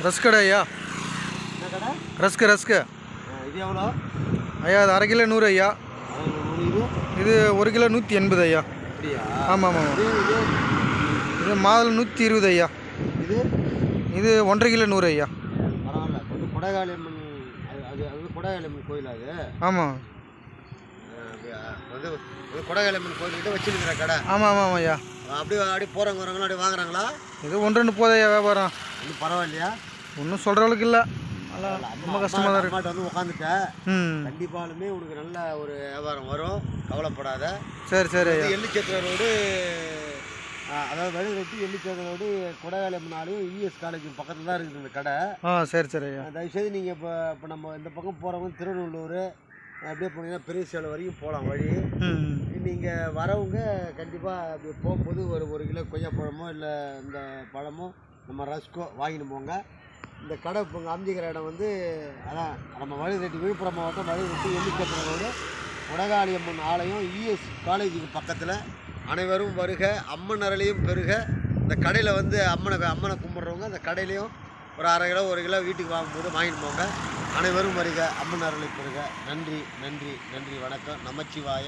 Rusk கடை ஐயா. Rusk இது எவ்வளோ ஐயா? அது அரை கிலோ 100 ஐயா. இது 1 கிலோ 180 ஐயா. ஆமாம் ஆமாம். இது மாதுளை 120 ஐயா. இது 1.5 கிலோ 100 ஐயா. பரவாயில்ல. கொடைகாளியம்மன் கொடைகாளியம்மன் கோயில் அது. ஆமாம், கொடைகாளியம்மன் கோயில்கிட்ட வச்சுருக்கிற கடை. ஆமாம் ஆமாம் ஐயா. அப்படியே போகிறவங்க வரவங்களும் அப்படியே வாங்குறாங்களா? இது 1-2 போதும் ஐயா வியாபாரம். இது பரவாயில்லையா? ஒன்றும் சொல்கிற அளவுக்கு இல்லை. ரொம்ப கஷ்டமாக தான் இருக்கு. வந்து உட்காந்துட்டேன். கண்டிப்பாலுமே உனக்கு நல்ல ஒரு வியாபாரம் வரும், கவலைப்படாத. சரி ஐயா. எள்ளிச்சத்திர ரோடு, அதாவது வழிரெட்டி எள்ளிச்சத்திர ரோடு, கொடைகாளியம்மன் ஆலயம், இஎஸ் காலேஜ் பக்கத்தில் தான் இருக்குது இந்த கடை. சரி ஐயா. தயவுசெய்து நீங்கள் இப்போ நம்ம இந்த பக்கம் போகிறவங்க திருநெல்லூர் அப்படியே போனீங்கன்னா பெரிய சேலை வரைக்கும் போகலாம் வழி. நீங்கள் வரவங்க கண்டிப்பாக அப்படி போகும்போது ஒரு கிலோ கொய்யாப்பழமோ இல்லை இந்த பழமோ நம்ம ரஸ்கோ வாங்கிட்டு போங்க. இந்த கடை இப்போ இங்கே அமைஞ்சிக்கிற இடம் வந்து அதான் நம்ம வழிரெட்டி, விழுப்புரம் மாவட்டம் வழிரெட்டி எள்ளிச்சத்திர ரோடு, கொடைகாளியம்மன் ஆலயம், இஎஸ் காலேஜுக்கு பக்கத்தில். அனைவரும் வருக, அம்மன் அருளையும் பெருக. இந்த கடையில் வந்து அம்மனை கும்பிட்றவங்க அந்த கடையிலையும் ஒரு அரை கிலோ 1 கிலோ வீட்டுக்கு வாங்கும்போது வாங்கிட்டு போங்க. அனைவரும் வருக, அம்மன் அருளை பெறுக. நன்றி. வணக்கம். நமச்சிவாய.